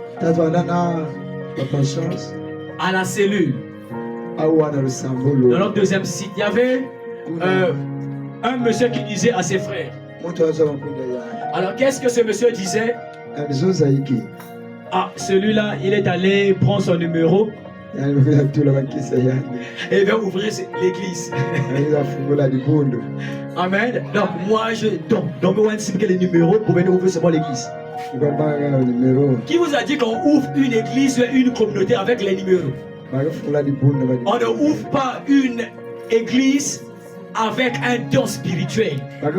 B: À la cellule. Dans notre deuxième site, il y avait un monsieur qui disait à ses frères. Alors qu'est-ce que ce monsieur disait? Ah, celui-là, il est allé prendre son numéro et il va ouvrir l'église. Amen. Donc moi donc on les numéros pour venir ouvrir seulement l'église. Qui vous a dit qu'on ouvre une église ou une communauté avec les numéros? On ne ouvre pas une église avec un don spirituel. Non.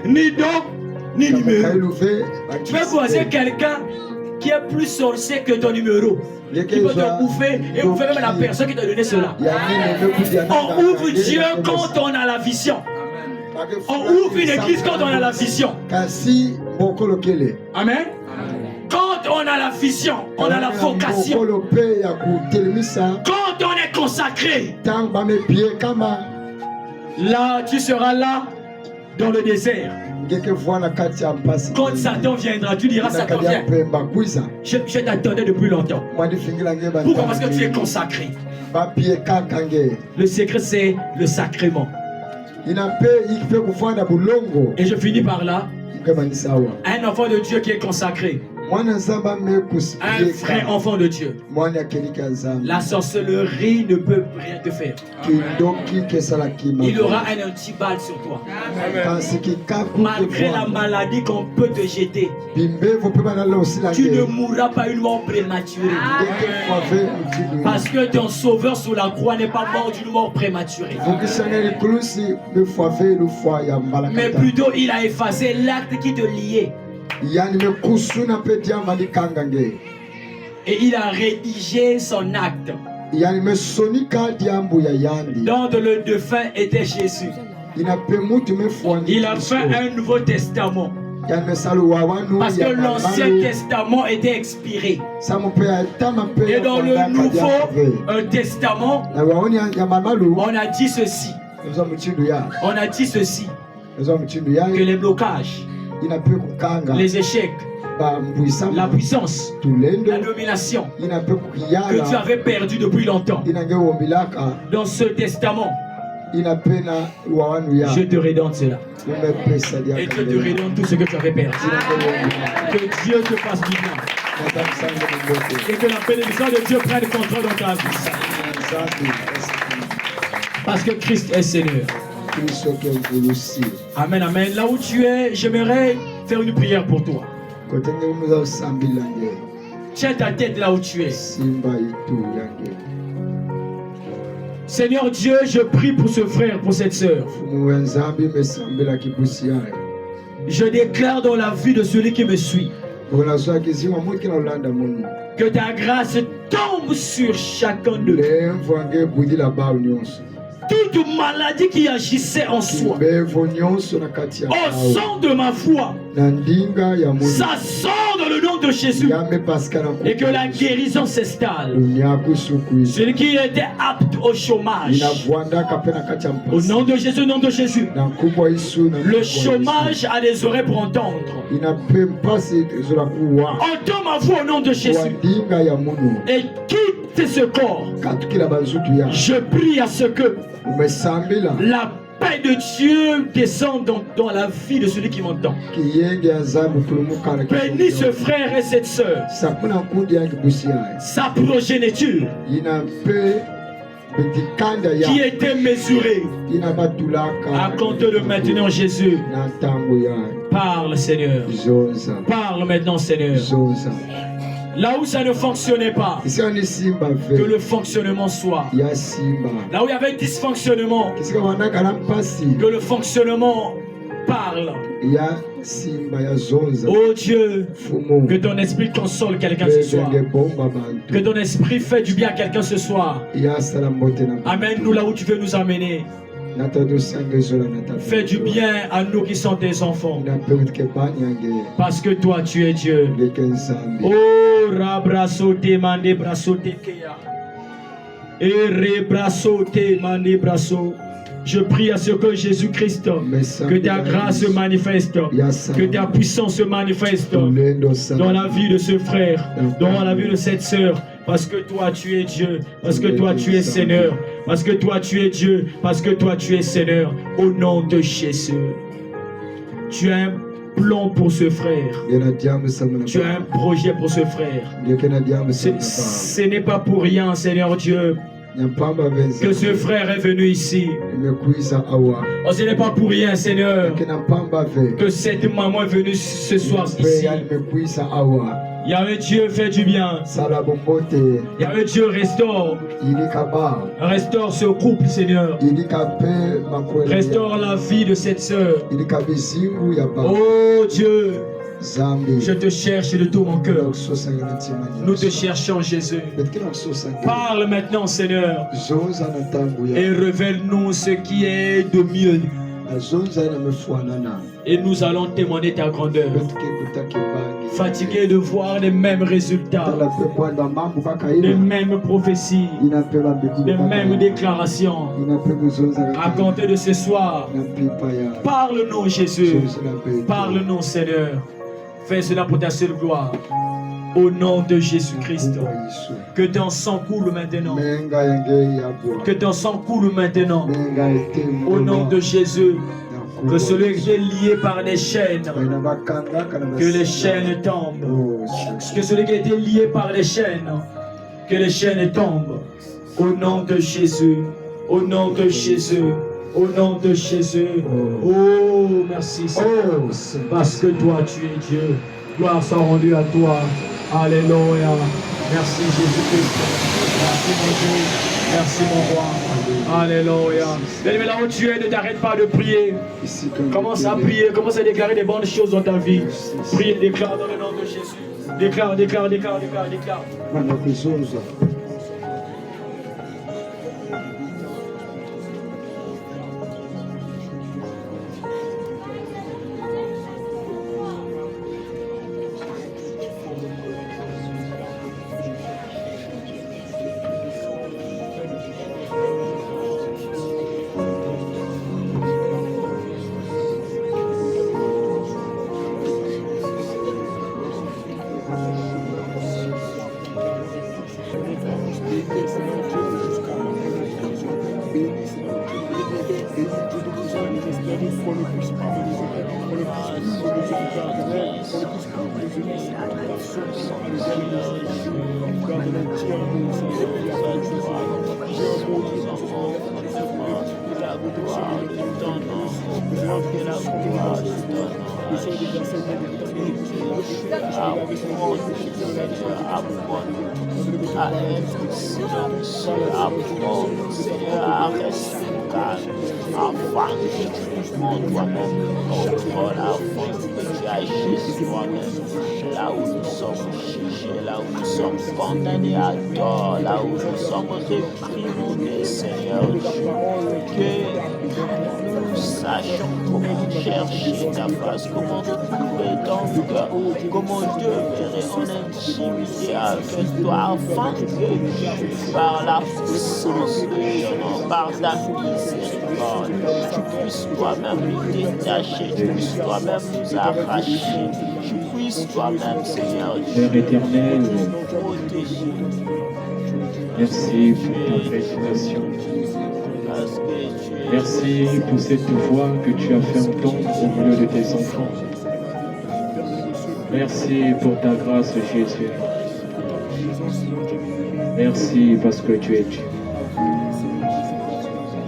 B: Ni don, ni numéro. Tu peux croiser quelqu'un qui est plus sorcier que ton numéro. Il peut te bouffer et bouffer même la personne qui t'a donné cela. On ouvre Dieu quand on a la vision. On ouvre une église quand on a la vision. Amen. Quand on a la vision, on a la vocation. Quand on est consacré, là tu seras là dans le désert. Quand Satan viendra, tu diras: Satan vient. Je t'attendais depuis longtemps. Pourquoi? Parce que tu es consacré. Le secret, c'est le sacrement. Et je finis par là. Un enfant de Dieu qui est consacré, un vrai enfant de Dieu, la sorcellerie ne peut rien te faire. Il aura un antiballe sur toi. Malgré la maladie qu'on peut te jeter, tu ne mourras pas une mort prématurée. Parce que ton sauveur sur la croix n'est pas mort d'une mort prématurée. Mais plutôt il a effacé l'acte qui te liait. Et il a rédigé son acte. Donc le défunt était Jésus. Il a fait un nouveau testament. Parce que l'Ancien Testament était expiré. Et dans le Nouveau Testament, on a dit ceci. On a dit ceci. Que les blocages, les échecs, la puissance, la domination que tu avais perdu depuis longtemps, dans ce testament, je te redonne cela. Et je te redonne tout ce que tu avais perdu. Que Dieu te fasse du bien. Et que la bénédiction de Dieu prenne contrôle dans ta vie. Parce que Christ est Seigneur. Amen, amen. Là où tu es, j'aimerais faire une prière pour toi. Tiens ta tête là où tu es. Seigneur Dieu, je prie pour ce frère, pour cette sœur. Je déclare dans la vie de celui qui me suit que ta grâce tombe sur chacun d'eux. Toute maladie qui agissait en soi, au son de ma voix, ça sort dans le nom de Jésus. Et que la guérison s'installe. Celui qui était apte au chômage, au nom de Jésus, au nom de Jésus, le chômage a des oreilles pour entendre. Entends ma voix au nom de Jésus. Et quitte ce corps. Je prie à ce que la paix de Dieu descende dans la vie de celui qui m'entend. Bénis ce frère et cette sœur, sa progéniture qui était mesurée à compter de maintenant. Jésus, parle Seigneur, parle maintenant Seigneur. Là où ça ne fonctionnait pas, que le fonctionnement soit. Là où il y avait dysfonctionnement, que le fonctionnement parle. Oh Dieu, que ton esprit console quelqu'un ce soir. Que ton esprit fait du bien à quelqu'un ce soir. Amène-nous là où tu veux nous amener. Fais du bien à nous qui sommes tes enfants. Parce que toi tu es Dieu. Oh rabrasote mande brasote keya. Et rebrasote mande braso. Je prie à ce que Jésus-Christ, que ta grâce se manifeste, que ta puissance se manifeste dans la vie de ce frère, dans la vie de cette sœur. Parce que toi tu es Dieu, parce que toi tu es Seigneur, parce que toi tu es Dieu, parce que toi tu es Seigneur, au nom de Jésus. Tu as un plan pour ce frère, tu as un projet pour ce frère. Ce n'est pas pour rien, Seigneur Dieu, que ce frère est venu ici. Oh, ce n'est pas pour rien, Seigneur, que cette maman est venue ce soir ici. Yahweh Dieu fait du bien. Yahweh Dieu restaure. Restaure ce couple, Seigneur. Restaure la vie de cette sœur. Oh Dieu, je te cherche de tout mon cœur. Nous te cherchons, Jésus. Parle maintenant, Seigneur, et révèle-nous ce qui est de mieux. Et nous allons témoigner ta grandeur. Fatigué de voir les mêmes résultats, les mêmes prophéties, les mêmes déclarations. À compter de ce soir, parle-nous, Jésus. Parle-nous, Seigneur. Fais cela pour ta seule gloire. Au nom de Jésus-Christ. Que ton sang coule maintenant. Que ton sang coule maintenant. Au nom de Jésus. Que celui qui est lié par des chaînes, que les chaînes tombent. Que celui qui a été lié par les chaînes, que les chaînes tombent. Au nom de Jésus. Au nom de Jésus. Au nom de Jésus. Oh, merci Seigneur. Parce que toi, tu es Dieu. Gloire soit rendue à toi. Alléluia. Merci Jésus-Christ. Merci mon Dieu. Merci mon roi. Alléluia. Mais là où tu es, ne t'arrête pas de prier. Commence à prier. Commence à déclarer des bonnes choses dans ta vie. Prie, déclare dans le nom de Jésus. Déclare, déclare, déclare, déclare, déclare.
A: Là où nous sommes jugés, là où nous sommes condamnés à tort, là où nous sommes réprimandés, Seigneur Dieu, que nous sachions comment chercher ta face, comment trouver ton cœur, comment demeurer en intimité avec toi, afin que par la puissance de Dieu, par ta miséricorde, tu puisses toi-même nous détacher, tu puisses toi-même nous arracher, tu puisses toi-même, Seigneur Dieu,
B: Père éternel, merci pour ta prédication. Merci pour cette voix que tu as fait entendre au milieu de tes enfants. Merci pour ta grâce, Jésus. Merci parce que tu es Dieu.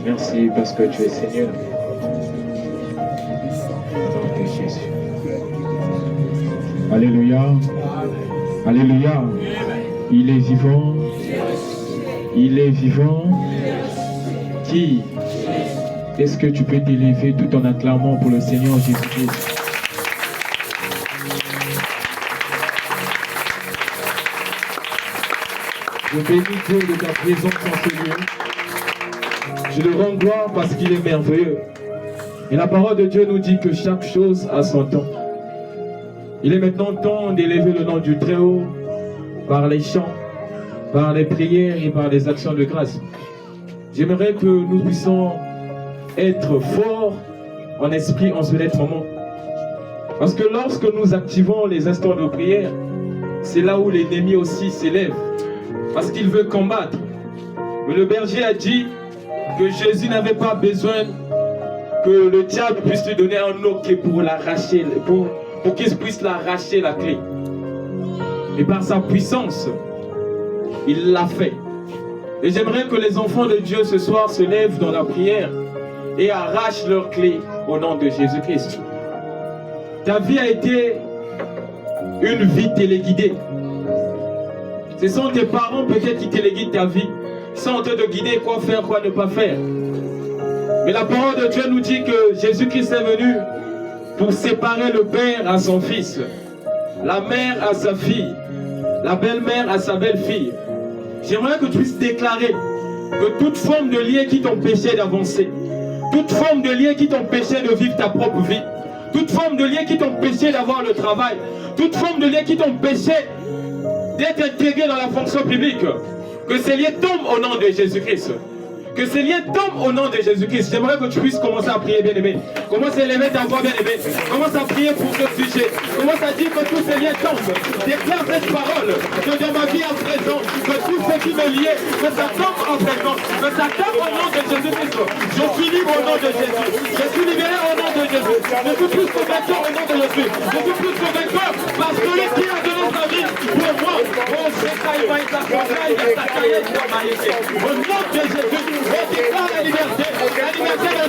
B: Merci parce que tu es Seigneur. Au nom de Jésus. Alléluia. Alléluia. Il est vivant. Il est vivant. Qui est-ce que tu peux t'élever tout en acclamant pour le Seigneur Jésus-Christ? Je bénis Dieu de ta présence en ce lieu. Je le rends gloire parce qu'il est merveilleux. Et la parole de Dieu nous dit que chaque chose a son temps. Il est maintenant temps d'élever le nom du Très-Haut par les chants, par les prières et par les actions de grâce. J'aimerais que nous puissions être forts en esprit en ce net moment. Parce que lorsque nous activons les instants de prière, c'est là où l'ennemi aussi s'élève. Parce qu'il veut combattre. Mais le berger a dit que Jésus n'avait pas besoin que le diable puisse lui donner un hoquet pour l'arracher, pour qu'il puisse l'arracher la clé. Et par sa puissance, il l'a fait. Et j'aimerais que les enfants de Dieu ce soir se lèvent dans la prière et arrachent leur clé au nom de Jésus-Christ. Ta vie a été une vie téléguidée. Ce sont tes parents peut-être qui téléguident ta vie, sans te guider quoi faire, quoi ne pas faire. Mais la parole de Dieu nous dit que Jésus-Christ est venu pour séparer le père à son fils, la mère à sa fille, la belle-mère à sa belle-fille. J'aimerais que tu puisses déclarer que toute forme de lien qui t'empêchait d'avancer, toute forme de lien qui t'empêchait de vivre ta propre vie, toute forme de lien qui t'empêchait d'avoir le travail, toute forme de lien qui t'empêchait d'être intégré dans la fonction publique, que ces liens tombent au nom de Jésus-Christ. Que ces liens tombent au nom de Jésus-Christ. J'aimerais que tu puisses commencer à prier, bien-aimé. Commence à élever ta voix, bien-aimé. Commence à prier pour ce sujet. Commence à dire que tous ces liens tombent. Déclare cette parole. Que dans ma vie à présent, que tout ce qui me liait, que ça tombe en présent. Que ça tombe au nom de Jésus-Christ. Je suis libre au nom de Jésus. Je suis libéré au nom de Jésus. Je suis plus que vainqueur au nom de Jésus. Je suis plus que vainqueur parce que lui qui a donné sa vie pour moi. Oh, c'est ça, il va être au nom de Jésus. On déclare la liberté de